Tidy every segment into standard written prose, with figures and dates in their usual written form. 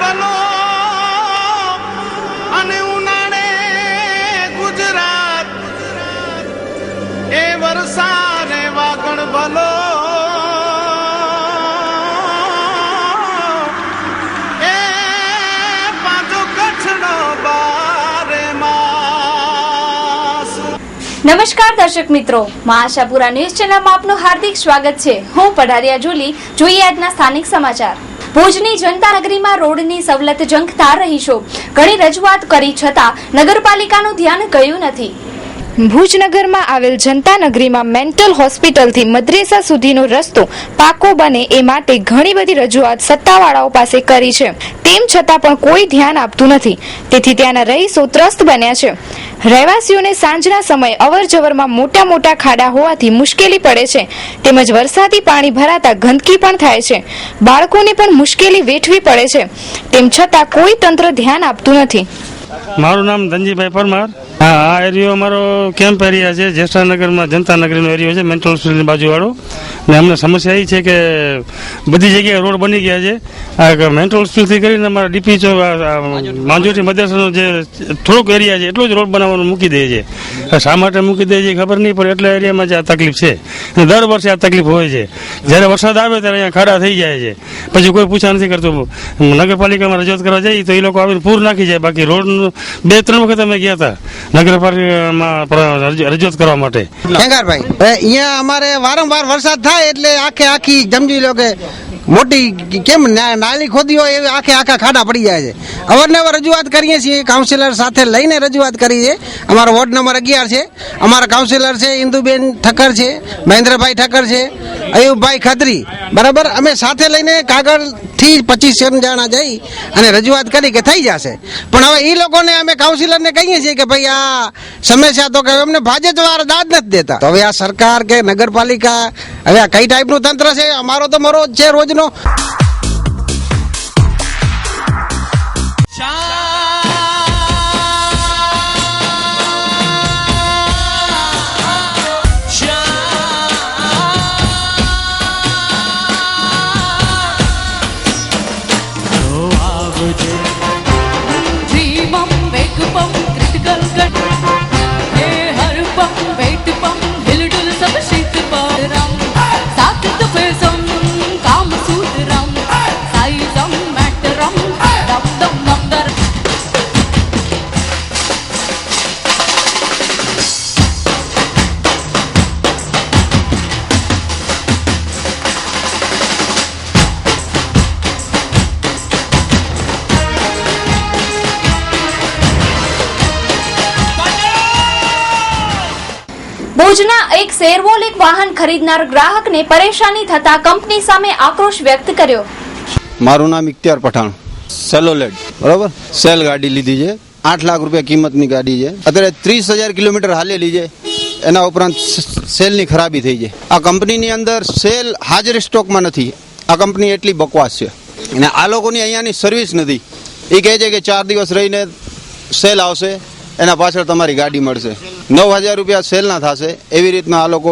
ભલો અને ઉનાળે ગુજરાત એ વરસાદ વાગણ ભલો એ પાછો કચ્છનો બારે માસ। નમસ્કાર દર્શક મિત્રો, માં આશાપુરા ન્યૂઝ ચેનલમાં આપનું હાર્દિક સ્વાગત છે। હું પઢારિયા જુલી। જોઈએ આજના સ્થાનિક સમાચાર। ભુજની જનતા નગરીમાં રોડની સવલત ઝંખતા રહીશો ઘણી રજૂઆત કરી છતાં નગરપાલિકાનું ધ્યાન ગયું નથી। ભુજનગરમાં આવેલ જનતા નગરીમાં મેન્ટલ હોસ્પિટલથી મદ્રેસા સુધીનો રસ્તો પાકો બને એ માટે ઘણી બધી રજૂઆત સત્તાવાળાઓ પાસે કરી છે, તેમ છતાં પણ કોઈ ધ્યાન આપતું નથી। તેથી ત્યાંના રહીશો ત્રસ્ત બન્યા છે। રહેવાસીઓને સાંજના સમયે અવરજવરમાં મોટા મોટા ખાડા હોવાથી મુશ્કેલી પડે છે, તેમજ વરસાદી પાણી ભરાતા ગંદકી પણ થાય છે, બાળકોને પણ મુશ્કેલી વેઠવી પડે છે, તેમ છતાં કોઈ તંત્ર ધ્યાન આપતું નથી। મારું નામ ધનજીભાઈ પરમાર। હા, આ એરિયો અમારો કેમ્પ એરિયા છે, જ્યેષ્ઠાનગરમાં જનતા નગરીનો એરિયો છે, મેન્ટલ હોસ્પિટલની બાજુવાળો। ને અમને સમસ્યા એ છે કે બધી જગ્યાએ રોડ બની ગયા છે। આ મેન્ટલ હોસ્પિટલથી કરીને અમારા ડીપી ચોક માંજોટી મદ્રાસાનો જે થોડોક એરિયા છે એટલો જ રોડ બનાવવાનું મૂકી દે છે। શા માટે મૂકી દે છે ખબર નહીં, પણ એટલા એરિયામાં જ આ તકલીફ છે અને દર વર્ષે આ તકલીફ હોય છે। જ્યારે વરસાદ આવે ત્યારે અહીંયા ખાડા થઈ જાય છે, પછી કોઈ પૂછા નથી કરતું। નગરપાલિકામાં રજૂઆત કરવા જઈએ તો એ લોકો આવીને પૂર નાખી જાય। બાકી રોડનું 2-3 વખત અમે ગયા હતા નગરપાલિકામાં રજૂઆત કરવા માટે। ખેંગારભાઈ, અહીંયા અમારે વારંવાર વરસાદ થાય એટલે આખી સમજી લો કે મોટી કેમ નાલી ખોદી હોય એવી આખા ખાડા પડી જાય છે। અવારનવાર રજૂઆત કરીએ છીએ, કાઉન્સિલર સાથે લઈને રજૂઆત કરી છે। અમારો વોર્ડ નંબર 11 છે, અમારા કાઉન્સિલર છે ઇન્દુબેન ઠક્કર છે, મહેન્દ્રભાઈ ઠક્કર છે, અયુબભાઈ ખત્રી, બરાબર। અમે સાથે લઈને કાગળથી 25 જણા જઈ અને રજૂઆત કરી કે થઈ જશે, પણ હવે એ લોકોને અમે કાઉન્સિલરને કહીએ છીએ કે ભાઈ આ સમસ્યા તો કે અમને ભાજપ વાળા દાદ નથી દેતા। તો હવે આ સરકાર કે નગરપાલિકા હવે આ કઈ ટાઈપનું તંત્ર છે? અમારો તો મરો જ છે રોજનો। ભુજના એક શેરવોલ એક વાહન ખરીદનાર ગ્રાહકને પરેશાની થતા કંપની સામે આક્રોશ વ્યક્ત કર્યો। મારું નામ ઇખ્તિયાર પઠાણ, સેલોલેડ, બરાબર, સેલ ગાડી લીધી છે। 8 લાખ રૂપિયા કિંમતની ગાડી છે। અત્યારે 30,000 કિલોમીટર હાલેલી છે। એના ઉપરાંત સેલની ખરાબી થઈ છે। આ કંપનીની અંદર સેલ હાજર સ્ટોકમાં નથી। આ કંપની એટલી બકવાસ છે અને આ લોકોની અહીંયાની સર્વિસ નથી। એ કહે છે કે 4 દિવસ રહીને સેલ આવશે, એના પાછળ તમારી ગાડી મળશે। 9,000 રૂપિયા સેલના થશે, એવી રીતના આ લોકો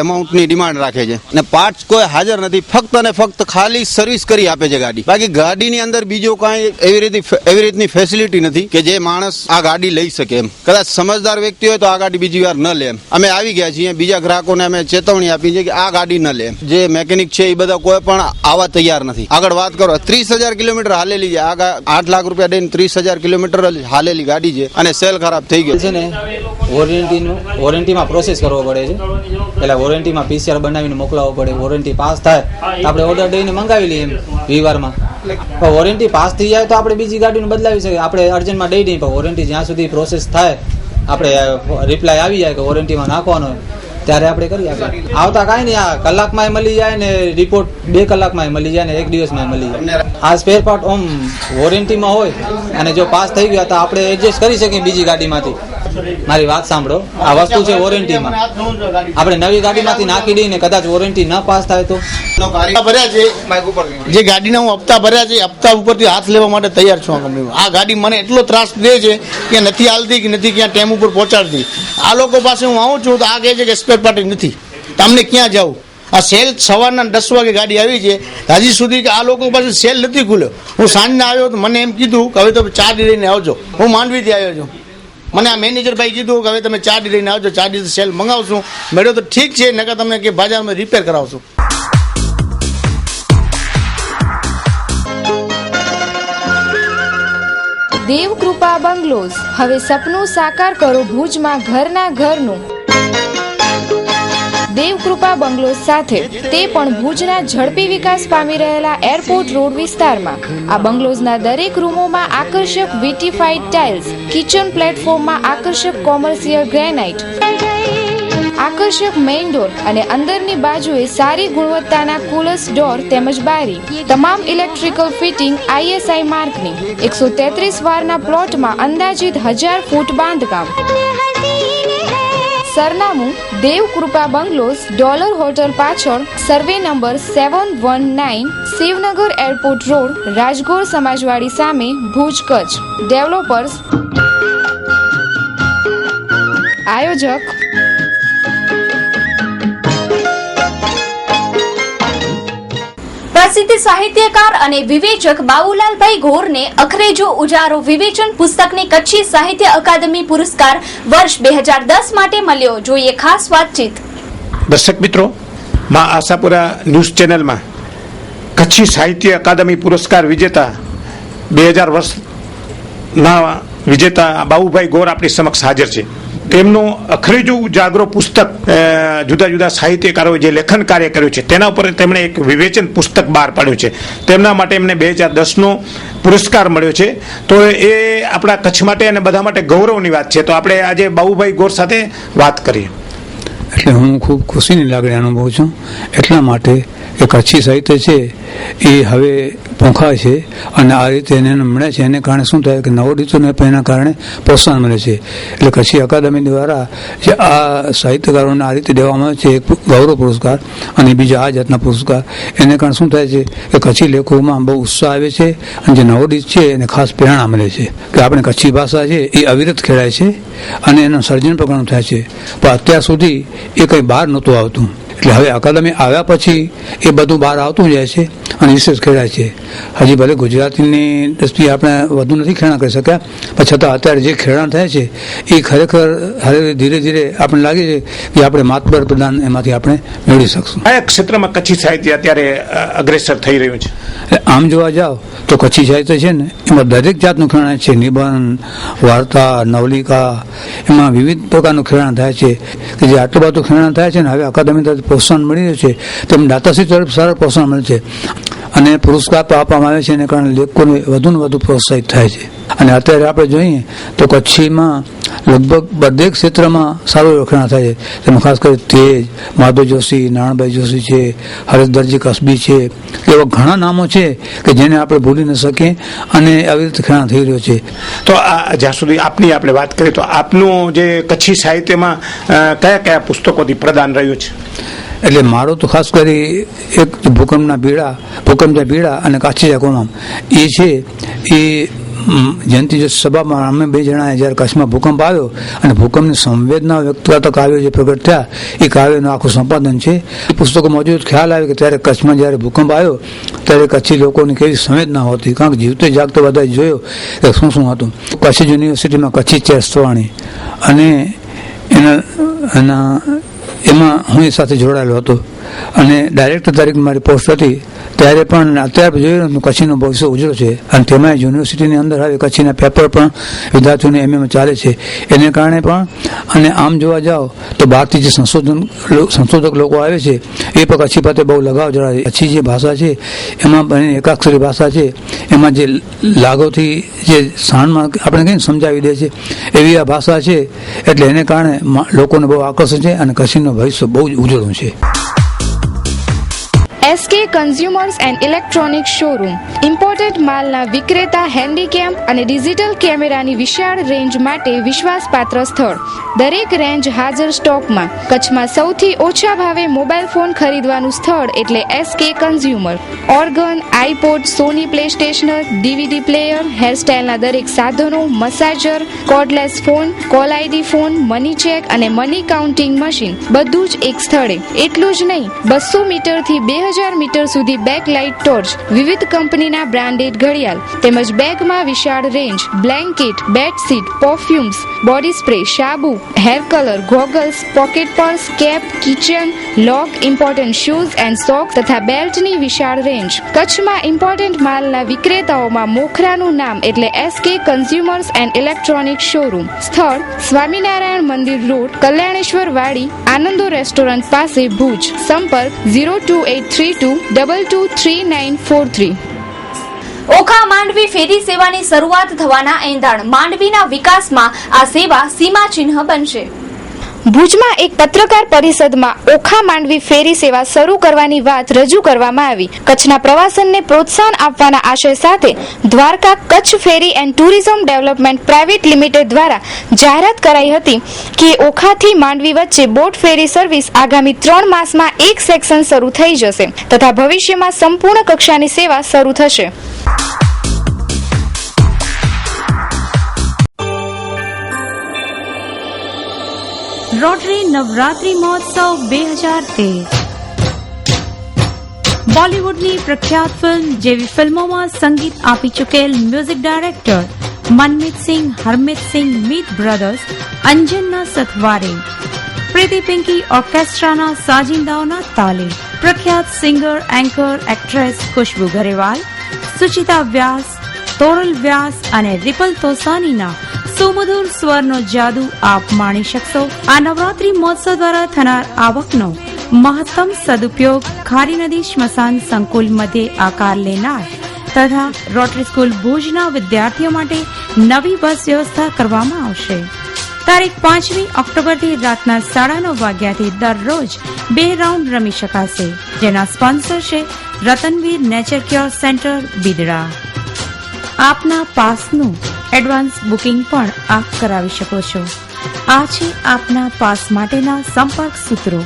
એમાઉન્ટની ડિમાન્ડ રાખે છે અને પાર્ટ્સ કોઈ હાજર નથી। ફક્ત અને ફક્ત ખાલી સર્વિસ કરી આપે છે ગાડી, બાકી ગાડીની અંદર બીજો કાંઈ એવી રીતની ફેસિલિટી નથી કે જે માણસ આ ગાડી લઈ શકે એમ। કદાચ સમજદાર વ્યક્તિ હોય તો આ ગાડી બીજી વાર ન લે એમ। અમે આવી ગયા છીએ, બીજા ગ્રાહકોને અમે ચેતવણી આપી છે કે આ ગાડી ન લે એમ। જે મેકેનિક છે એ બધા કોઈ પણ આવા તૈયાર નથી। આગળ વાત કરો, 30,000 કિલોમીટર હાલેલી છે। આ 8 લાખ રૂપિયા દઈને 30,000 કિલોમીટર હાલેલી ગાડી છે અને સેલ ખરાબ થઈ ગયો છે ને। વોરંટીમાં પ્રોસેસ કરવો પડે છે। પહેલા વોરંટીમાં PCR બનાવીને મોકલાવવો પડે। વોરંટી પાસ થાય તો આપણે ઓર્ડર દઈને મંગાવી લઈએ એમ વીવારમાં। વોરંટી પાસ થઈ જાય તો આપણે બીજી ગાડીને બદલાવી શકીએ। આપણે અર્જન્ટમાં દઈ દઈએ, પણ વોરંટી જ્યાં સુધી પ્રોસેસ થાય, આપણે રિપ્લાય આવી જાય કે વોરંટીમાં નાખવાનો ત્યારે આપણે કરી આપીએ। આવતા કાંઈ નહીં, આ કલાકમાં મળી જાય ને રિપોર્ટ 2 કલાકમાં મળી જાય ને 1 દિવસમાં મળી જાય। આ સ્પેર પાર્ટ ઓમ વોરંટીમાં હોય અને જો પાસ થઈ ગયા તો આપણે એડજસ્ટ કરી શકીએ બીજી ગાડીમાંથી। મારી વાત સાંભળો, આ વસ્તુ છે વોરંટીમાં। આપણે નવી ગાડીમાંથી નાખી દઈએ ને કદાચ વોરંટી ન પાસ થાય તો ભર્યા છે, જે ગાડીના હું હપ્તા ભર્યા છે, હપ્તા ઉપરથી હાથ લેવા માટે તૈયાર છું। આ કંપનીમાં આ ગાડી મને એટલો ત્રાસ દે છે કે નથી હાલતી કે નથી ક્યાં ટેમ ઉપર પહોંચાડતી। આ લોકો પાસે હું આવું છું તો આ કહે છે કે સ્પેર પાર્ટ નથી, તમને ક્યાં જાઉં? આ સેલ સવારના 10 વાગે ગાડી આવી છે, હજી સુધી કે આ લોકો પાસે સેલ નથી ખુલ્યો. હું સાંજના આવ્યો તો મને એમ કીધું કે હવે તમે 4 દી રહીને આવજો. હું માંડવીથી આવ્યો છું. મને આ મેનેજર ભાઈ કીધું કે હવે તમે 4 દી રહીને આવજો, 4 દિવસ સેલ મંગાવશું. મેળો તો ઠીક છે, નકર તમને કે બજારમાં રિપેર કરાવશું. દેવકૃપા બંગલોઝ, હવે સપનું સાકાર કરો ભુજમાં ઘરના ઘરનું. દેવકૃપા બંગલોઝ સાથે, તે પણ ભુજના ઝડપી વિકાસ પામી રહેલા એરપોર્ટ રોડ વિસ્તારમાં. આ બંગલોઝના દરેક રૂમોમાં આકર્ષક વિટીફાઈડ ટાઇલ્સ, કિચન પ્લેટફોર્મમાં આકર્ષક કોમર્શિયલ ગ્રેનાઇટ, આકર્ષક મેઇન ડોર અને અંદરની બાજુએ સારી ગુણવત્તાના કુલસ ડોર તેમજ બારી. તમામ ઇલેક્ટ્રિકલ ફિટિંગ ISI માર્કની. 133 વારના પ્લોટમાં અંદાજિત 1000 ફૂટ બાંધકામ. સરનામું દેવકૃપા બંગલોઝ, ડોલર હોટલ પાછળ, survey number 719, Shivnagar airport road, Rajgor સમાજવાડી સામે, ભુજ, કચ્છ. ડેવલપર્સ, આયોજક પ્રસિદ્ધ સાહિત્યકાર અને વિવેચક બાબુલાલભાઈ ગોરને અખરેજો ઉજારો વિવેચન પુસ્તકની કચ્છી સાહિત્ય અકાદમી પુરસ્કાર વર્ષ 2010 માટે મળ્યો. જોઈએ ખાસ વાતચીત. દર્શક મિત્રો, માં આશાપુરા ન્યૂઝ ચેનલમાં કચ્છી સાહિત્ય અકાદમી પુરસ્કાર વિજેતા 2000 વર્ષના વિજેતા બાબુભાઈ ગોર આપણી સમક્ષ હાજર છે. તેમનું અખરેજો ઉજાગરો પુસ્તક, જુદા જુદા સાહિત્યકારોએ જે લેખન કાર્ય કર્યું છે તેના ઉપર તેમણે એક વિવેચન પુસ્તક બહાર પાડ્યું છે. તેમના માટે એમને 2010નો પુરસ્કાર મળ્યો છે. તો એ આપણા કચ્છ માટે અને બધા માટે ગૌરવની વાત છે. તો આપણે આજે બાબુભાઈ ગોર સાથે વાત કરીએ. એટલે હું ખૂબ ખુશીની લાગણી અનુભવું છું. એટલા માટે કે કચ્છી સાહિત્ય છે એ હવે પોંખાય છે અને આ રીતે એને મળે છે. એને કારણે શું થાય કે નવોદિતોને પણ એના કારણે પ્રોત્સાહન મળે છે. એટલે કચ્છી અકાદમી દ્વારા જે આ સાહિત્યકારોને આ રીતે દેવામાં આવે છે એક ગૌરવ પુરસ્કાર અને બીજા આ જાતના પુરસ્કાર, એને કારણે શું થાય છે કે કચ્છી લેખોમાં બહુ ઉત્સાહ આવે છે અને જે નવોદિત છે એને ખાસ પ્રેરણા મળે છે કે આપણે કચ્છી ભાષા છે એ અવિરત ખેડાય છે અને એનું સર્જન પણ ઘણું થાય છે. પણ અત્યાર સુધી એ કંઈ બહાર નહોતું આવતું. એટલે હવે અકાદમી આવ્યા પછી એ બધું બહાર આવતું જાય છે અને વિશેષ ખેડાય છે. હજી ભલે ગુજરાતીની દ્રષ્ટિએ આપણે વધુ નથી ખેડાણ કરી શક્યા, પણ છતાં અત્યારે જે ખેડાણ થાય છે એ ખરેખર હવે ધીરે ધીરે આપણને લાગે છે કે આપણે માતબર પ્રદાન એમાંથી આપણે મેળવી શકશું. કયા ક્ષેત્રમાં કચ્છી સાહિત્ય અત્યારે અગ્રેસર થઈ રહ્યું છે? આમ જોવા જાઓ તો કચ્છી સાહિત્ય છે ને એમાં દરેક જાતનું ખેડાણ છે. નિબંધ, વાર્તા, નવલિકા, એમાં વિવિધ પ્રકારનું ખેડાણ થાય છે કે જે આટલું બધું ખેડાણ થાય છે ને હવે અકાદમી તરફ પ્રોત્સાહન મળી રહ્યું છે. તેમ દાતાશ્રી તરફ સારું પ્રોત્સાહન મળે છે અને પુરસ્કાર પણ આપવામાં આવે છે. એને કારણે લેખકોને વધુ ને વધુ પ્રોત્સાહિત થાય છે. અને અત્યારે આપણે જોઈએ તો કચ્છીમાં લગભગ દરેક ક્ષેત્રમાં સારું લખાણ થાય છે. તેમાં ખાસ કરી તેજ, માધવ જોશી, નારાયણભાઈ જોશી છે, હરેશ દરજી કસબી છે, એવા ઘણા નામો છે કે જેને આપણે ભૂલી ન શકીએ અને આવી રીતે ખેડાણ થઈ રહ્યો છે. તો જ્યાં સુધી આપની આપણે વાત કરીએ તો આપનું જે કચ્છી સાહિત્યમાં કયા કયા પુસ્તકોથી પ્રદાન રહ્યું છે? એટલે મારો તો ખાસ કરી એક ભૂકંપના બીડા અને કાછીજા કોમામ એ છે. એ જયંતિ સભામાં અમે 2 જણાએ જ્યારે કચ્છમાં ભૂકંપ આવ્યો અને ભૂકંપની સંવેદના વ્યક્ત કરતા કાવ્યો જે પ્રગટ થયા એ કાવ્યનું આખું સંપાદન છે. એ પુસ્તકો મોજૂદ ખ્યાલ આવે કે ત્યારે કચ્છમાં જ્યારે ભૂકંપ આવ્યો ત્યારે કચ્છી લોકોની કેવી સંવેદના હતી, કારણ કે જીવતે જાગતો બધા જોયો કે શું શું હતું. કચ્છી યુનિવર્સિટીમાં કચ્છી ચેસ થવાની અને એમાં હું એ સાથે જોડાયેલો હતો અને ડાયરેક્ટર તરીકે મારી પોસ્ટ હતી ત્યારે પણ. અત્યારે જોયું કચ્છીનું ભવિષ્ય ઉજળો છે અને તેમાં યુનિવર્સિટીની અંદર હવે કચ્છીના પેપર પણ વિદ્યાર્થીઓને એમએમાં ચાલે છે. એને કારણે પણ અને આમ જોવા જાઓ તો બહારથી જે સંશોધક લોકો આવે છે એ પણ કચ્છી પ્રત્યે બહુ લગાવ જણાવે. કચ્છી જે ભાષા છે એમાં એકાક્ષરી ભાષા છે, એમાં જે લાગોથી જે શાનમાં આપણે કહીને સમજાવી દે છે એવી આ ભાષા છે. એટલે એને કારણે લોકોને બહુ આકર્ષણ છે અને કચ્છીનું ભવિષ્ય બહુ જ ઉજળું છે. SK consumers and electronic showroom imported માલના વિક્રેતા, હેન્ડીકેમ અને ડિજિટલ કેમેરાની વિશાળ રેન્જ માટે વિશ્વાસપાત્ર સ્થળ. દરેક રેન્જ હાજર સ્ટોકમાં. કચ્છમાં સૌથી ઓછા ભાવે મોબાઈલ ફોન ખરીદવાનું સ્થળ એટલે SK consumer. Organ, iPod, Sony PlayStation, DVD player, હેરસ્ટાઇલના દરેક સાધનો, massager, cordless phone, call ID phone, money check અને મની કાઉન્ટિંગ મશીન બધું જ એક સ્થળે. એટલું જ નહીં, 200 મીટરથી 2000 મીટર સુધી બેકલાઇટ ટોર્ચ, વિવિધ કંપનીના બ્રાન્ડેડ ઘડિયાળ તેમજ બેગમાં વિશાળ range, blanket, bedsheet, perfumes, body spray, સાબુ, hair colour, goggles, pocket purse, cap, kitchen, lock, important shoes and socks તથા બેલ્ટની વિશાળ રેન્જ. કચ્છમાં ઇમ્પોર્ટન્ટ માલના વિક્રેતાઓમાં મોખરાનું નામ એટલે SK consumers and electronic showroom. સ્થળ સ્વામિનારાયણ મંદિર રોડ, કલ્યાણેશ્વર વાડી, આનંદો રેસ્ટોરન્ટ પાસે, ભુજ. સંપર્ક 02832223943. ઓખા માંડવી ફેરી સેવાની શરૂઆત થવાના એંધાણ. માંડવીના વિકાસમાં આ સેવા સીમાચિહ્ન બનશે. ભુજમાં એક પત્રકાર પરિષદમાં ઓખા માંડવી ફેરી સેવા શરૂ કરવાની વાત રજૂ કરવામાં આવી. કચ્છના પ્રવાસનને પ્રોત્સાહન આપવાના આશય સાથે Dwarka Kutch ferry and tourism development private limited દ્વારા જાહેરાત કરાઈ હતી કે ઓખાથી માંડવી વચ્ચે બોટ ફેરી સર્વિસ આગામી 3 માસમાં એક સેક્શન શરૂ થઈ જશે તથા ભવિષ્યમાં સંપૂર્ણ કક્ષાની સેવા શરૂ થશે. રોટરી નવરાત્રી મહોત્સવ 2013 બોલિવૂડની પ્રખ્યાત ફિલ્મ જેવી ફિલ્મોમાં સંગીત આપી ચૂકેલ મ્યુઝિક ડાયરેક્ટર મનમીત સિંહ, હરમિત સિંહ, મીત બ્રધર્સ, અંજનના સથવારે, પ્રીતિ પિંકી ઓર્કેસ્ટ્રાના સાજિંદાઓના તાલે, પ્રખ્યાત સિંગર, એન્કર, એક્ટ્રેસ ખુશ્બુ ગરેવાલ, સુચિતા વ્યાસ, તોરલ વ્યાસ અને રિપલ તોસાનીના સુમધુર સ્વરનો જાદુ આપ માણી શકશો. આ નવરાત્રી મહોત્સવ દ્વારા થનાર આવકનો મહત્તમ સદુપયોગ ખારી નદી સ્મશાન સંકુલ મધ્યે આકાર લેનાર તથા રોટરી સ્કૂલ ભુજના વિદ્યાર્થીઓ માટે નવી બસ વ્યવસ્થા કરવામાં આવશે. તારીખ 5મી ઓક્ટોબરથી રાતના 9:30 વાગ્યાથી દરરોજ 2 રાઉન્ડ રમી શકાશે, જેના સ્પોન્સર છે રતનવીર નેચર ક્યોર સેન્ટર બિદડા. આપના પાસનું એડવાન્સ બુકિંગ પણ આપ કરાવી શકો છો. આ છે આપના પાસ માટેના સંપર્ક સૂત્રો.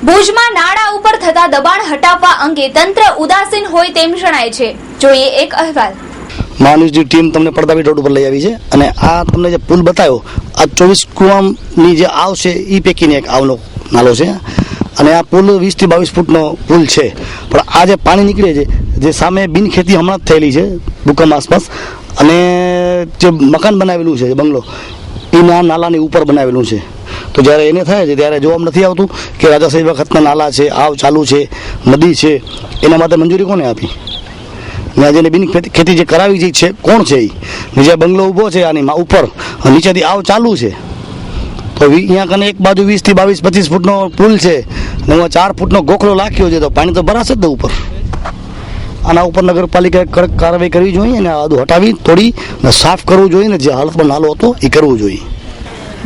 ભુજમાં નાળા ઉપર થતા દબાણ હટાવવા અંગે તંત્ર ઉદાસીન હોય તેમ જણાય છે. જોઈએ એક અહેવાલ. મહાન્યુઝની ટીમ તમને પડદાબીટ રોડ ઉપર લઈ આવી છે અને આ તમને જે પુલ બતાવ્યો આ 24 કુવાની જે આવ છે એ પૈકીનો એક આવનો નાલો છે અને આ પુલ 20 થી 22 ફૂટનો પુલ છે. પણ આ જે પાણી નીકળે છે જે સામે બિનખેતી હમણાં જ થયેલી છે ભૂકંપ આસપાસ અને જે મકાન બનાવેલું છે બંગલો એના નાલાની ઉપર બનાવેલું છે. તો જ્યારે એને થાય છે ત્યારે જોવામાં નથી આવતું કે રાજાશાહી વખતના નાલા છે, આવ ચાલુ છે, નદી છે, એના માટે મંજૂરી કોને આપી? જેને બિન ખેતી જે કરાવી છે કોણ છે? એ જે બંગલો ઊભો છે આની ઉપર નીચેથી આવ ચાલુ છે તો અહીંયા કને એક બાજુ 20 થી 22-25 ફૂટનો પુલ છે અને 4 ફૂટનો ગોખલો લાખ્યો છે તો પાણી તો ભરાશે જ ઉપર. આના ઉપર નગરપાલિકાએ કડક કાર્યવાહી કરવી જોઈએ અને આ બધું હટાવી તોડી સાફ કરવું જોઈએ ને જે હાલતમાં નાલો હતો એ કરવું જોઈએ.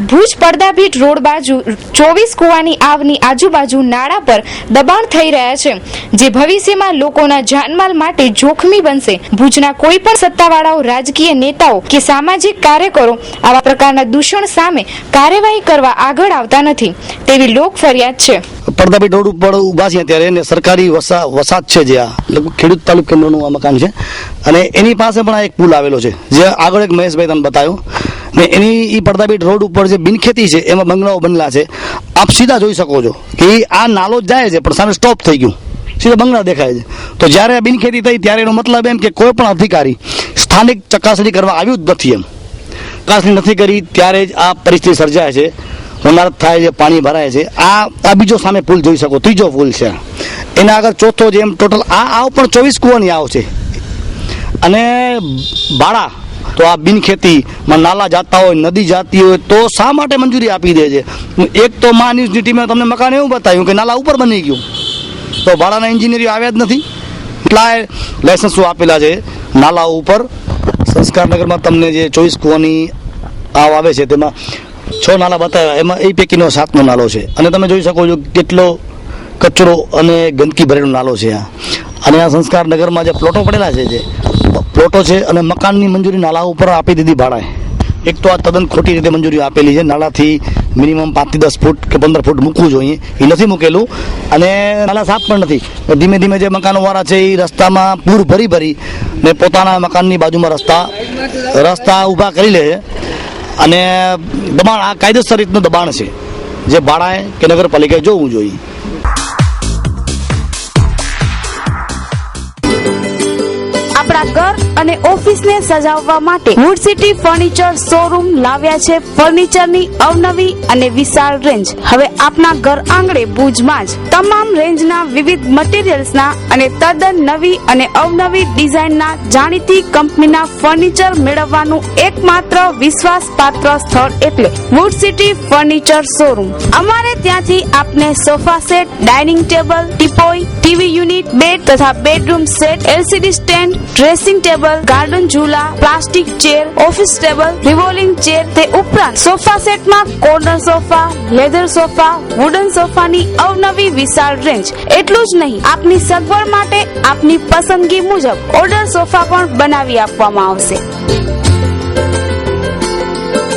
ભુજ પડદાભીટ રોડ બાજુ 24 કુવાની આવની આજુબાજુ નાળા પર દબાણ થઈ રહ્યા છે જે ભવિષ્યમાં લોકોના જાનમાલ માટે જોખમી બનશે. ભુજના કોઈ પણ સત્તાવાળાઓ, રાજકીય નેતાઓ કે સામાજિક કાર્યકરો આવા પ્રકારના દૂષણ સામે કાર્યવાહી કરવા આગળ આવતા નથી તેવી લોક ફરિયાદ છે. પડદાભીટ રોડ ઉપર ઉભા છે ત્યારે એને સરકારી વસાત છે જે આ ખેડૂત તાલુક કેન્દ્રનું આ મકાન છે અને એની પાસે પણ આ એક પુલ આવેલો છે જે આગળ એક મહેશભાઈ તમને બતાવ્યો ને એની એ પડદાભીટ રોડ ઉપર જે બિનખેતી છે એમાં બંગલાઓ બનેલા છે. આપ સીધા જોઈ શકો છો કે આ નાલો જ જાય છે પણ સામે સ્ટોપ થઈ ગયું, સીધા બંગલા દેખાય છે. તો જ્યારે આ બિનખેતી થઈ ત્યારે એનો મતલબ એમ કે કોઈ પણ અધિકારી સ્થાનિક ચકાસણી કરવા આવ્યું જ નથી. એમ ચકાસણી નથી કરી ત્યારે જ આ પરિસ્થિતિ સર્જાય છે, હોનારત થાય છે, પાણી ભરાય છે. આ બીજો સામે પુલ જોઈ શકો, ત્રીજો પુલ છે. એના આગળ ચોથો જેમ ટોટલ આવ પણ 24 કુવાની આવ છે અને બાળા તો આ બિનખેતીમાં નાલા જાતા હોય, નદી જાતી હોય તો શા માટે મંજૂરી આપી દે છે? એક તો મહાન્યુઝની ટીમે તમને મકાન એવું બતાવ્યું કે નાલા ઉપર બની ગયું તો ભાડાના એન્જિનિયરો આવ્યા જ નથી. કેટલાય લાયસન્સો આપેલા છે નાલાઓ ઉપર. સંસ્કારનગરમાં તમને જે 24 કુવાની આવ આવે છે તેમાં 6 નાલા બતાવ્યા, એમાં એ પૈકીનો 7મો નાલો છે. અને તમે જોઈ શકો છો કેટલો કચરો અને ગંદકી ભરેલો નાલો છે આ. અને આ સંસ્કારનગરમાં જે પ્લોટો પડેલા છે, જે પ્લોટો છે અને મકાનની મંજૂરી નાલા ઉપર આપી દીધી ભાડાએ. એક તો આ તદ્દન ખોટી રીતે મંજૂરી આપેલી છે. નાલાથી મિનિમમ 5 થી 10 ફૂટ કે 15 ફૂટ મૂકવું જોઈએ, એ નથી મૂકેલું. અને નાલા સાફ પણ નથી. ધીમે ધીમે જે મકાનોવાળા છે એ રસ્તામાં પૂર ભરી ને પોતાના મકાનની બાજુમાં રસ્તા ઊભા કરી લે છે. અને દબાણ, આ કાયદેસર રીતનું દબાણ છે, જે ભાડાએ કે નગરપાલિકાએ જોવું જોઈએ. આપણા ઘર અને ઓફિસને સજાવવા માટે વુડ સિટી ફર્નિચર શોરૂમ લાવ્યા છે ફર્નિચરની અવનવી અને વિશાળ રેન્જ. હવે આપના ઘર આંગણે ભુજમાં જ તમામ રેન્જના વિવિધ મટીરીયલ્સના અને તદ્દન નવી અને અવનવી ડિઝાઇનના જાણીતી કંપનીના ફર્નિચર મેળવવાનું એકમાત્ર વિશ્વાસપાત્ર સ્થળ એટલે વુડ સિટી ફર્નિચર શોરૂમ. અમારે ત્યાંથી આપને sofa set, dining table, teapoy, TV unit, bed તથા bedroom set, LCD stand, dressing table, garden ઝૂલા, plastic chair, office table, revolving chair, તે ઉપરાંત સોફા સેટમાં corner sofa, leather sofa, wooden સોફાની અવનવી વિશાળ રેન્જ. એટલું જ નહીં, આપની સગવડ માટે આપની પસંદગી મુજબ ઓર્ડર સોફા પણ બનાવી આપવામાં આવશે.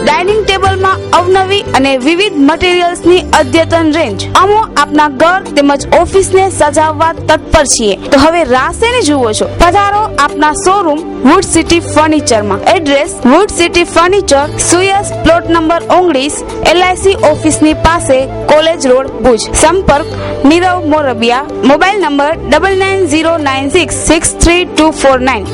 ડાઇનિંગ ટેબલમાં અવનવી અને વિવિધ મટીરીયલ્સની અદ્યતન રેન્જ. અમો આપના ઘર તેમજ ઓફિસને સજાવવા તત્પર છીએ, તો હવે રાહ શેની જુઓ છો? પધારો આપના શોરૂમ વુડ સિટી ફર્નિચરમાં. એડ્રેસ વુડ સિટી ફર્નિચર, સુયસ, પ્લોટ નંબર 19, LIC ઓફિસની પાસે, કોલેજ રોડ, ભુજ. સંપર્ક Nirav Morbia. Mobile number 9909663249.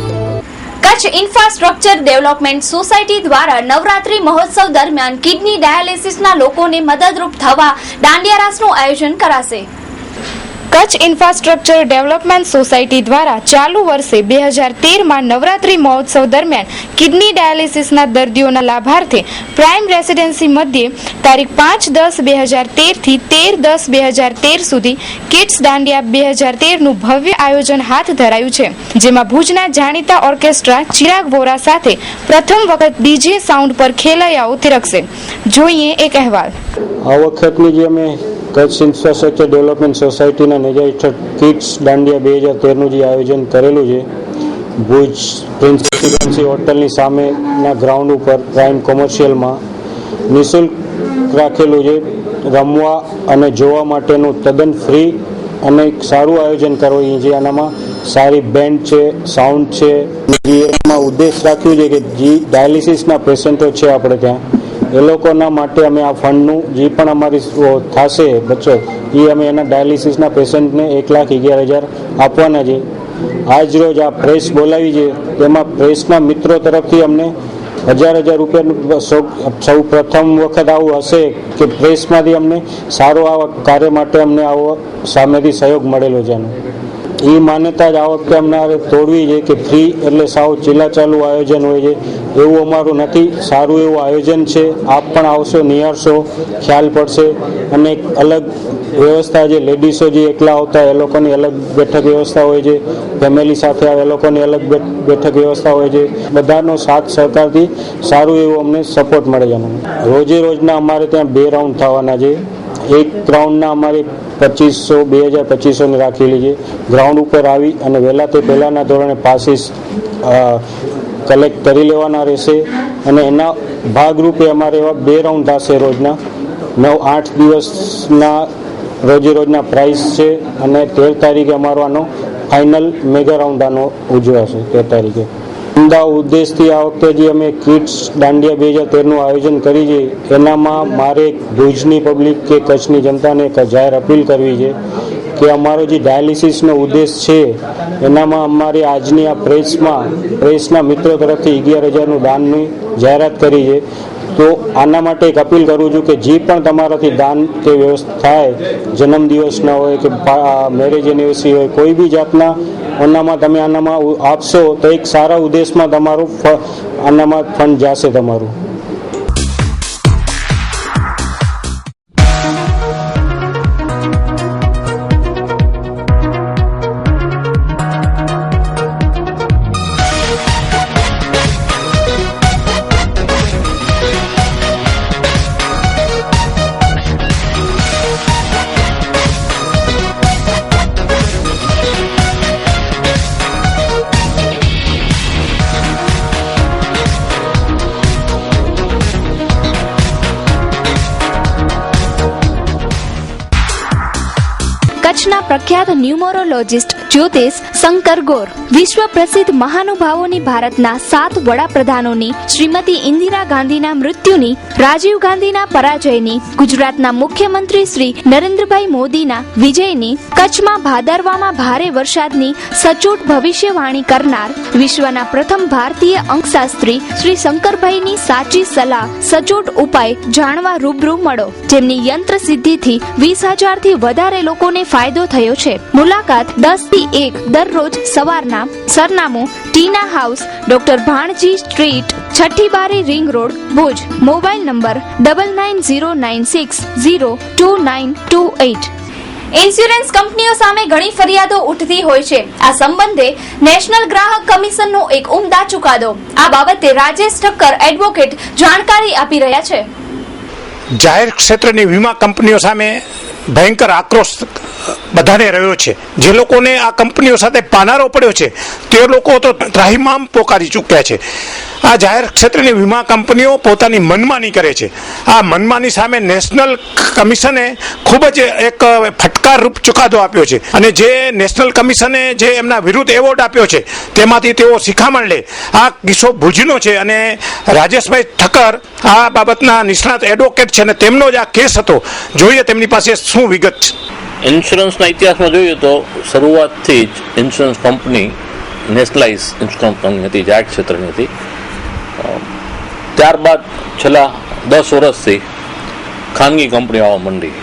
Kutch infrastructure development society દ્વારા નવરાત્રી મહોત્સવ દરમિયાન કિડની ડાયાલિસિસના લોકોને મદદરૂપ થવા દાંડિયા રાસનું આયોજન કરાશે. કચ્છ ઇન્ફ્રાસ્ટ્રક્ચર ડેવલપમેન્ટ સોસાયટી દ્વારા ચાલુ વર્ષે 2013માં નવરાત્રી મહોત્સવ દરમિયાન કિડની ડાયાલિસિસના દર્દીઓના લાભાર્થે પ્રાઇમ રેસિડેન્સી મધ્યે તારીખ 5/10/2013 થી 13/10/2013 સુધી કિડ્સ દાંડિયા 2013નું ભવ્ય આયોજન હાથ ધરાયું છે, જેમાં ભુજના જાણીતા ઓર્કેસ્ટ્રા ચિરાગ વોરા સાથે પ્રથમ વખત ડીજે સાઉન્ડ પર ખેલૈયાઓ થિરકશે. જોઈએ એક અહેવાલ. આ વખતની જે અમે કચ્છ ઇન્ફ્રાસ્ટ્રક્ચર ડેવલપમેન્ટ સોસાયટીના નેજા હેઠળ કિડ્સ દાંડિયા 2013નું જે આયોજન કરેલું છે, ભુજ પ્રિન્સ રેસિડેન્સી હોટલની સામેના ગ્રાઉન્ડ ઉપર પ્રાઇમ કોમર્શિયલમાં નિઃશુલ્ક રાખેલું છે. રમવા અને જોવા માટેનું તદ્દન ફ્રી અને એક સારું આયોજન કરવું છે. આનામાં સારી બેન્ડ છે, સાઉન્ડ છે. એમાં ઉદ્દેશ રાખ્યું છે કે જે ડાયાલિસિસના પેશન્ટો છે આપણે ત્યાં, એ લોકોના માટે અમે આ ફંડનું જે પણ અમારી થશે બચત, એ અમે એના ડાયાલિસિસના પેશન્ટને 1,11,000 આપવાના છે. આજ રોજ આ પ્રેસ બોલાવી છે, તેમાં પ્રેસના મિત્રો તરફથી અમને 1,000 રૂપિયાનું સૌ પ્રથમ વખત આવું હશે કે પ્રેસમાંથી અમને સારો આ કાર્ય માટે અમને આવો સામેથી સહયોગ મળેલો છે. એ માન્યતા જ આ વખતે અમને તોડવી છે કે ફ્રી એટલે સાવ ચીલાચાલુ આયોજન હોય છે, એવું અમારું નથી. સારું એવું આયોજન છે. આપ પણ આવશો, નિહાળશો, ખ્યાલ પડશે. અને એક અલગ વ્યવસ્થા છે. લેડીઝો જે એકલા આવતા એ લોકોની અલગ બેઠક વ્યવસ્થા હોય છે, ફેમિલી સાથે આવે એ લોકોની અલગ બેઠક વ્યવસ્થા હોય છે. બધાનો સાથ સહકારથી સારું એવું અમને સપોર્ટ મળે છે. રોજે રોજના અમારે ત્યાં 2 રાઉન્ડ થવાના છે. એક રાઉન્ડના અમારે 2,2500 રાખેલી છે. ગ્રાઉન્ડ ઉપર આવી અને વહેલા તે પહેલાંના ધોરણે પાસીસ કલેક્ટ કરી લેવાના રહેશે. અને એના ભાગરૂપે અમારે એવા 2 રાઉન્ડ થશે રોજના. 9-8 દિવસના રોજના પ્રાઇઝ છે. અને 13 તારીખે અમારો આનો ફાઇનલ મેગા રાઉન્ડ આનો ઉજવાશે. 13 તારીખે ઉમદા ઉદ્દેશથી આ વખતે જે અમે કિડ્સ દાંડિયા 2013નું આયોજન કરી છે, એનામાં મારે ભુજની પબ્લિક કે કચ્છની જનતાને એક જાહેર અપીલ કરવી છે કે અમારો જે ડાયાલિસિસનો ઉદ્દેશ છે એનામાં અમારી આજની આ પ્રેસના મિત્રો તરફથી 11,000નું દાનની જાહેરાત કરી છે. તો આના માટે એક અપીલ કરું છું કે જે પણ તમારાથી દાન કે વ્યવસ્થા થાય, જન્મદિવસના હોય કે મેરેજ એનિવર્સરી હોય, કોઈ બી જાતના આનામાં તમે આનામાં આપશો તો એક સારા ઉદ્દેશમાં તમારું આનામાં ફંડ જશે તમારું. ભુજના પ્રખ્યાત ન્યુમરોલોજિસ્ટ જ્યોતિષ શંકર ગોર, વિશ્વ પ્રસિદ્ધ મહાનુભાવોની ભારતના 7 વડાપ્રધાનોની, શ્રીમતી ઇન્દિરા ગાંધીના મૃત્યુની, રાજીવ ગાંધીના પરાજયની, ગુજરાતના મુખ્યમંત્રી શ્રી નરેન્દ્રભાઈ મોદીના વિજયની, કચ્છમાં ભાદરવામાં ભારે વરસાદની સચોટ ભવિષ્યવાણી કરનાર, વિશ્વના પ્રથમ ભારતીય અંકશાસ્ત્રી શ્રી શંકરભાઈની સાચી સલાહ, સચોટ ઉપાય જાણવા રૂબરૂ મળો, જેમની યંત્ર સિદ્ધિથી 20,000 થી વધારે લોકોને ફાયદો થયો છે. મુલાકાત 10 થી 1 દરરોજ સવારના. સરનામું ટીના હાઉસ, ડોક્ટર ભાણજી સ્ટ્રીટ, 6ઠી બારી ring road, Bhuj. Mobile number 9909602928. Insurance કંપનીઓ સામે ઘણી ફરિયાદો ઉઠતી હોય છે. આ સંબંધે નેશનલ ગ્રાહક કમિશનનો એક ઉમદા ચુકાદો. આ બાબતે રાજેશ ઠક્કર એડવોકેટ જાણકારી આપી રહ્યા છે. જાહેર ક્ષેત્રની વીમા કંપનીઓ સામે ભયંકર આક્રોશ બધાને રહ્યો છે. જે લોકોને આ કંપનીઓ સાથે પાનારો પડ્યો છે તે લોકો તો ત્રાહિમામ પોકારી ચૂક્યા છે. આ જાહેર ક્ષેત્રની વીમા કંપનીઓ પોતાની મનમાની કરે છે. આ મનમાની સામે નેશનલ કમિશને ખૂબ જ એક ફટકારરૂપ ચુકાદો આપ્યો છે અને જે નેશનલ કમિશને જે એમના વિરુદ્ધ એવોર્ડ આપ્યો છે તેમાંથી તેઓ શિખામણ લે. આ કિસ્સો ભુજનો છે અને રાજેશભાઈ ઠક્કર આ બાબતના નિષ્ણાત એડવોકેટ છે અને તેમનો જ આ કેસ હતો. જોઈએ તેમની પાસે શું વિગત છે. ઇન્સ્યોરન્સના ઇતિહાસમાં જોઈએ તો શરૂઆતથી જ insurance company nationalise insurance company હતી, જાહેર ક્ષેત્રની હતી. ત્યારબાદ છેલ્લા 10 વર્ષથી ખાનગી કંપનીઓ આવવા માંડી.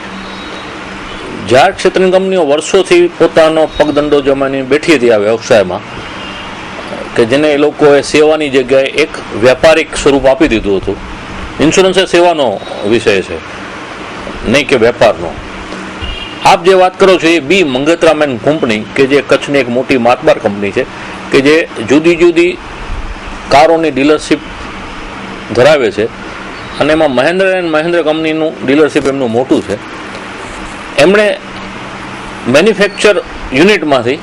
જાહેર ક્ષેત્રની કંપનીઓ વર્ષોથી પોતાનો પગદંડો જમાવીને બેઠી હતી આ વ્યવસાયમાં, કે જેને એ લોકોએ સેવાની જગ્યાએ એક વ્યાપારિક સ્વરૂપ આપી દીધું હતું. ઇન્સ્યોરન્સ એ સેવાનો વિષય છે, નહીં કે વેપારનો. આપ જે વાત કરો છો એ બી મંગતરામન કંપની, કે જે કચ્છની એક મોટી માતબાર કંપની છે, કે જે જુદી જુદી કારોની ડીલરશીપ ધરાવે છે અને એમાં મહેન્દ્ર એન્ડ મહેન્દ્ર કંપનીનું ડીલરશીપ એમનું મોટું છે. એમણે મેન્યુફેક્ચર યુનિટમાંથી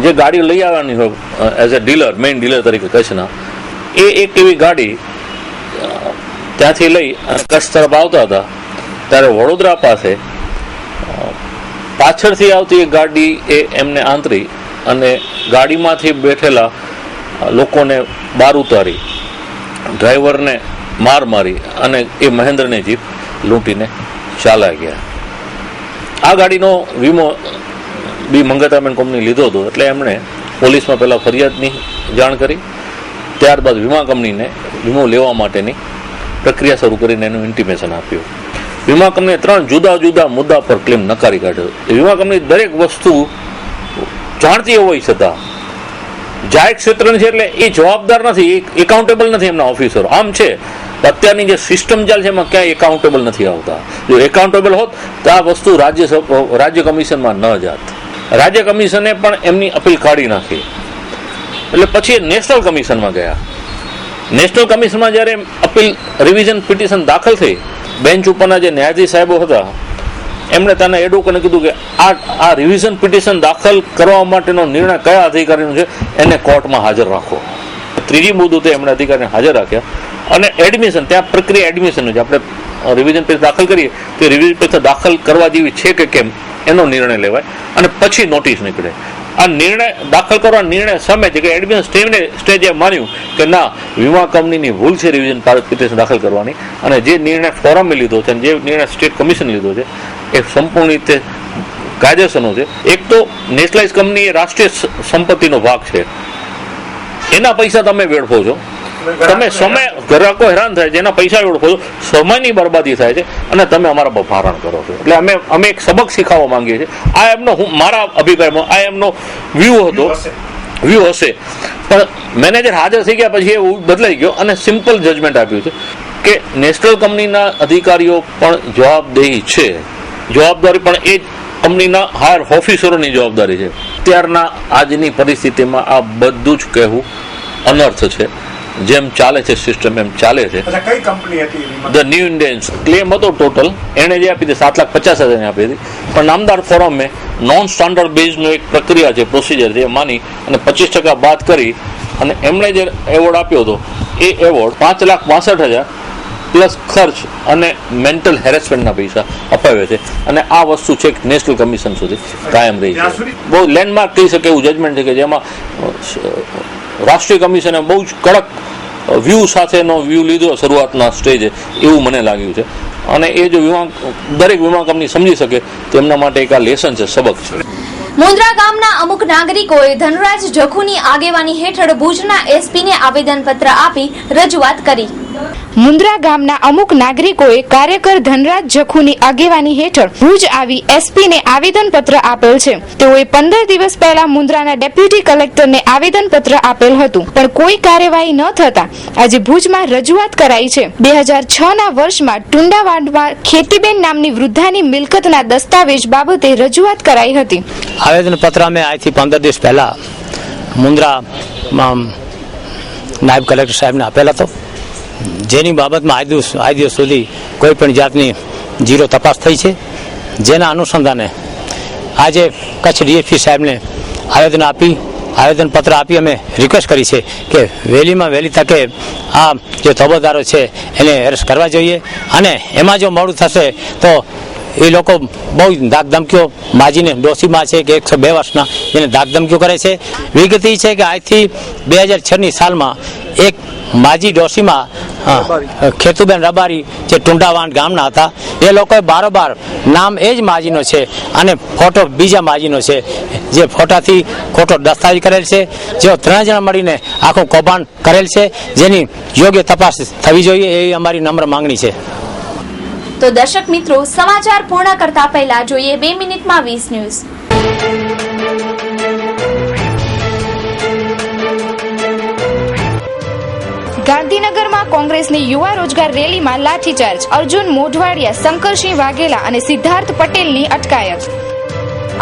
જે ગાડી લઈ આવવાની હોય as a dealer, main dealer તરીકે કચ્છના, એ એક એવી ગાડી ત્યાંથી લઈ અને કચ્છ તરફ આવતા હતા ત્યારે વડોદરા પાસે પાછળથી આવતી એક ગાડી એ એમને આંતરી અને ગાડીમાંથી બેઠેલા લોકોને બહાર ઉતારી, ડ્રાઈવરને માર મારી અને એ મહેન્દ્રની જીપ લૂંટીને ચાલ્યા ગયા. આ ગાડીનો વીમો બી મંગતરામન કંપની લીધો હતો એટલે એમણે પોલીસમાં પહેલાં ફરિયાદની જાણ કરી, ત્યારબાદ વીમા કંપનીને વીમો લેવા માટેની પ્રક્રિયા શરૂ કરીને એનું ઇન્ટિમેશન આપ્યું. વીમા કંપનીએ 3 જુદા જુદા મુદ્દા પર ક્લેમ નકારી કાઢ્યો. વીમા કંપની દરેક વસ્તુ જાણતી હોવા છતાં જાહેર ક્ષેત્રની છે એટલે એ જવાબદાર નથી, એ એકાઉન્ટેબલ નથી એમના ઓફિસરો. આમ છે અત્યારની જે સિસ્ટમ ચાલે છે એમાં ક્યાંય એકાઉન્ટેબલ નથી આવતા. જો એકાઉન્ટેબલ હોત તો આ વસ્તુ રાજ્ય કમિશનમાં ન જાત. રાજ્ય કમિશને પણ એમની અપીલ કાઢી નાખી. એટલે પછી નેશનલ કમિશનમાં ગયા. નેશનલ કમિશનમાં જ્યારે અપીલ રિવિઝન પિટિશન દાખલ થઈ, બેન્ચ ઉપરના જે ન્યાયાધીશ સાહેબો હતા એમણે તેના એડવોકેટને કીધું કે આ રિવિઝન પિટિશન દાખલ કરવા માટેનો નિર્ણય કયા અધિકારીનો છે એને કોર્ટમાં હાજર રાખો. ત્રીજી મુદતે એમણે અધિકારીને હાજર રાખ્યા અને એડમિશન, ત્યાં પ્રક્રિયા એડમિશનનું છે. આપણે રિવિઝન પિટિશન દાખલ કરીએ તો રિવિઝન પિટિશન દાખલ કરવા જેવી છે કે કેમ એનો નિર્ણય લેવાય અને પછી નોટિસ નીકળે. આ નિર્ણય દાખલ કરવાનો નિર્ણય સામે છે કે એડમિશન સ્ટેજે માન્યું કે ના, વીમા કંપનીની ભૂલ છે રિવિઝન પિટિશન દાખલ કરવાની, અને જે નિર્ણય ફોરમે લીધો છે અને જે નિર્ણય સ્ટેટ કમિશન લીધો છે એ સંપૂર્ણ રીતે કાયદેસરનો છે. એક તો નેશનલાઇઝ કંપની એ રાષ્ટ્રીય સંપત્તિનો ભાગ છે, એના પૈસા તમે વેડફો છો, તમે સમય ગ્રાહકો હેરાન થાય છે, એના પૈસા વેડફો છો, સમયની બરબાદી થાય છે અને તમે અમારા પર ભારણ કરો છો. એટલે અમે એક સબક શીખવવા માંગીએ છીએ. આ એમનો મારા અભિપ્રાયમાં આ એમનો વ્યૂ હશે, પણ મેનેજર હાજર થઈ ગયા પછી એ બદલાઈ ગયો અને સિમ્પલ જજમેન્ટ આપ્યું છે કે નેશનલ કંપનીના અધિકારીઓ પણ જવાબદેહી છે, જવાબદારી પણ એ કંપનીના હાયર ઓફિસરોની જવાબદારી છે. અત્યારના આજની પરિસ્થિતિમાં આ બધું જ કહેવું અનર્થ છે. જેમ ચાલે છે સિસ્ટમ એમ ચાલે છે. કઈ કંપની હતી? ધ ન્યૂ ઇન્ડિયન્સ ક્લેમ હતો ટોટલ, એણે જે આપી હતી 7,50,000 આપી હતી, પણ નામદાર ફોરમે નોન સ્ટાન્ડર્ડ બેઝનો એક પ્રક્રિયા છે, પ્રોસિજર છે, માની અને 25% બાદ કરી અને એમણે જે એવોર્ડ આપ્યો હતો એ એવોર્ડ 5,62,000 પ્લસ ખર્ચ અને મેન્ટલ હેરેસમેન્ટના પૈસા અપાવે છે અને આ વસ્તુ છે નેશનલ કમિશન સુધી કાયમ રહી છે. બહુ લેન્ડમાર્ક કહી શકે એવું જજમેન્ટ છે કે જેમાં રાષ્ટ્રીય કમિશને બહુ જ કડક વ્યૂ સાથેનો વ્યૂ લીધો શરૂઆતના સ્ટેજે એવું મને લાગ્યું છે અને એ જો દરેક વીમા કંપની સમજી શકે તો એમના માટે એક આ લેસન છે, સબક છે. મુન્દ્રા ગામના અમુક નાગરિકોએ ધનરાજ જખુની આગેવાની હેઠળ ભુજના એસપીને આવેદનપત્ર આપી રજૂઆત કરી. મુન્દ્રા ગામના અમુક નાગરિકોએ કાર્યકર ધનરાજ જખુની આગેવાની હેઠળ ભુજ આવી એસપીને આવેદનપત્ર આપેલ છે. તેઓએ 15 દિવસ પહેલા મુન્દ્રાના ડેપ્યુટી કલેક્ટરને આવેદનપત્ર આપેલ હતું, પણ કોઈ કાર્યવાહી ન થતા આજે ભુજમાં રજૂઆત કરાઈ છે. 2006ના વર્ષમાં ટુંડાવાડમાં ખેતીબેન નામની વૃદ્ધાની મિલકતના દસ્તાવેજ બાબતે રજૂઆત કરાઈ હતી. આવેદનપત્ર અમે આજથી 15 દિવસ પહેલા મુન્દ્રા નાયબ કલેક્ટર સાહેબને આપેલ હતો, જેની બાબતમાં આજ દિવસ સુધી કોઈ પણ જાતની ઝીરો તપાસ થઈ છે. જેના અનુસંધાને આજે કચ્છ ડીએસપી સાહેબને આવેદનપત્ર આપી અમે રિક્વેસ્ટ કરી છે કે વહેલીમાં વહેલી તકે આ જે તોબદારો છે એને એરેસ્ટ કરવા જોઈએ અને એમાં જો મોડું થશે તો એ લોકો બહુ ધાકધમકીઓ માજીને ડોશીમાં છે કે 102 વર્ષના એને ધાકધમકીઓ કરે છે. વિગત એ છે કે આજથી 2006ની સાલમાં એક માજી ડોશીમાં ખેતુબેન રબારી જે ટુંડાવાંડ ગામના હતા, એ લોકોએ બારોબાર નામ એ જ માજીનો છે અને ફોટો બીજા માજીનો છે, જે ફોટાથી ખોટો દસ્તાવેજ કરેલ છે. જેઓ 3 જણા મળીને આખું કૌભાંડ કરેલ છે, જેની યોગ્ય તપાસ થવી જોઈએ એવી અમારી નમ્ર માંગણી છે. તો દર્શક મિત્રો, સમાચાર પૂર્ણ કરતા પહેલા જોઈએ 2 મિનિટમાં 20 ન્યૂઝ. ગાંધીનગરમાં કોંગ્રેસની યુવા રોજગાર રેલીમાં લાઠીચાર્જ. અર્જુન મોઢવાડિયા, શંકરસિંહ વાઘેલા અને સિદ્ધાર્થ પટેલની અટકાયત.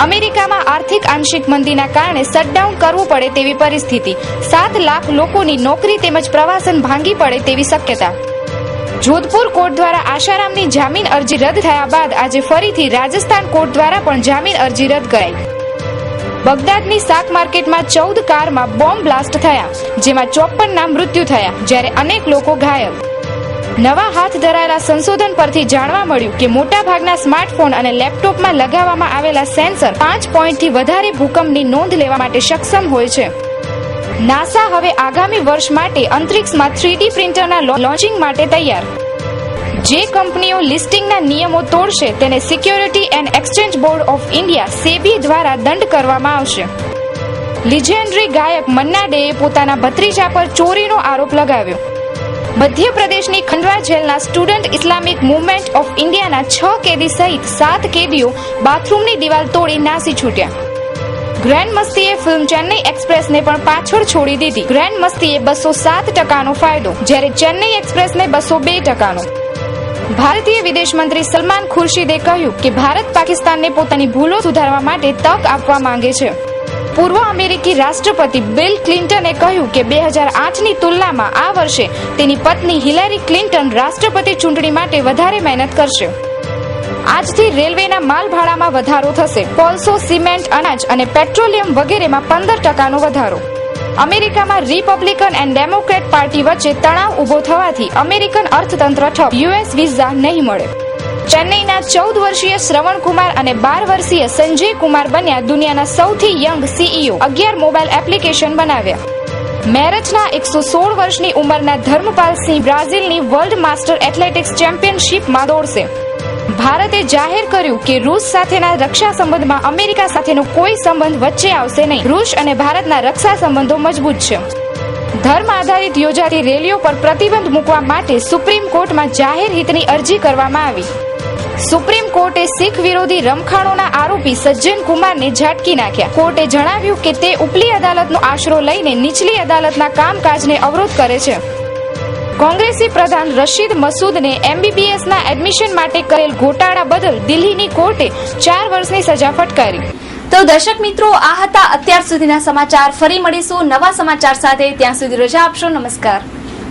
અમેરિકામાં આર્થિક આંશિક મંદીના કારણે શટડાઉન કરવું પડે તેવી પરિસ્થિતિ. 7 લાખ લોકોની નોકરી તેમજ પ્રવાસન ભાંગી પડે તેવી શક્યતા. જોધપુર કોર્ટ દ્વારા આશારામની જામીન અરજી રદ થયા બાદ આજે ફરીથી રાજસ્થાન કોર્ટ દ્વારા પણ જામીન અરજી રદ કરાઈ. બગદાદની શાક માર્કેટમાં 14 કારમાં બોમ્બ બ્લાસ્ટ થયા, જેમાં 54ના મૃત્યુ થયા, જ્યારે અનેક લોકો ઘાયલ. નવા હાથ ધરાયેલા સંશોધન પરથી જાણવા મળ્યું કે મોટાભાગના સ્માર્ટફોન અને લેપટોપમાં લગાવવામાં આવેલા સેન્સર 5 પોઈન્ટથી વધારે ભૂકંપની નોંધ લેવા માટે સક્ષમ હોય છે. નાસા હવે આગામી વર્ષ માટે અંતરિક્ષમાં 3D પ્રિન્ટરના લોન્ચિંગ માટે તૈયાર. જે કંપનીઓ લિસ્ટિંગના નિયમો તોડશે તેને security and exchange board of India SEBI દ્વારા દંડ કરવામાં આવશે. લિજેન્ડરી ગાયક મન્ના ડેએ પોતાના ભત્રીજા પર ચોરીનો આરોપ લગાવ્યો. મધ્યપ્રદેશની ખંડવા જેલના સ્ટુડન્ટ ઇસ્લામિક મૂવમેન્ટ ઓફ ઇન્ડિયાના 6 કેદી સહિત 7 કેદીઓ બાથરૂમની દિવાલ તોડી નાસી છૂટ્યા. ગ્રેન્ડ મસ્તીએ ફિલ્મ ચેન્નઈ એક્સપ્રેસને પણ પાછળ છોડી દીધી. ગ્રેન્ડ મસ્તીએ 207% ફાયદો, જ્યારે ચેન્નઈ એક્સપ્રેસને 202%. ભારતીય વિદેશ મંત્રી સલમાન ખુરશીદે કહ્યું કે ભારત પાકિસ્તાનને પોતાની ભૂલો સુધારવા માટે તક આપવા માંગે છે. પૂર્વ અમેરિકી રાષ્ટ્રપતિ બિલ ક્લિન્ટને કહ્યું કે 2008ની તુલનામાં આ વર્ષે તેની પત્ની હિલેરી ક્લિન્ટન રાષ્ટ્રપતિ ચૂંટણી માટે વધારે મહેનત કરશે. આજથી રેલવેના માલભાડામાં વધારો થશે. કોલસો, સિમેન્ટ, અનાજ અને પેટ્રોલિયમ વગેરેમાં 15%નો વધારો. અમેરિકામાં રિપબ્લિકન એન્ડ ડેમોક્રેટ પાર્ટી વચ્ચે તણાવ ઉભો થવાથી અમેરિકન અર્થતંત્ર ઠપ. યુએસ વિઝા નહીં મળે. ચેન્નઈના 14 વર્ષીય શ્રવણ કુમાર અને 12 વર્ષીય સંજય કુમાર બન્યા દુનિયાના સૌથી યંગ સીઈઓ. 11 મોબાઈલ એપ્લિકેશન બનાવ્યા. મેરઠના 116 વર્ષની ઉંમરના ધર્મપાલ સિંહ બ્રાઝિલની વર્લ્ડ માસ્ટર એથ્લેટિક્સ ચેમ્પિયનશિપમાં દોડશે. ભારતે જાહેર કર્યું કે રૂસ સાથેના રક્ષા સંબંધમાં અમેરિકા સાથેનો કોઈ સંબંધ વચ્ચે આવશે નહીં. રૂસ અને ભારતના રક્ષા સંબંધો મજબૂત છે. ધર્મ આધારિત યોજાતી રેલીઓ પર પ્રતિબંધ મૂકવા માટે સુપ્રીમ કોર્ટમાં જાહેર હિતની અરજી કરવામાં આવી. સુપ્રીમ કોર્ટે શીખ વિરોધી રમખાણોના આરોપી સજ્જન કુમારને ઝાટકી નાખ્યા. કોર્ટે જણાવ્યું કે તે ઉપલી અદાલતનો આશરો લઈને નીચલી અદાલતના કામકાજને અવરોધ કરે છે. કોંગ્રેસી પ્રધાન રશીદ મસૂદને એમબીબીએસના એડમિશન માટે કરેલ ગોટાળા બદલ દિલ્હીની કોર્ટે 4 વર્ષની સજા ફટકારી. તો દર્શક મિત્રો, આ હતા અત્યાર સુધીના સમાચાર. ફરી મળીશું નવા સમાચાર સાથે. ત્યાં સુધી રજા આપશો. નમસ્કાર.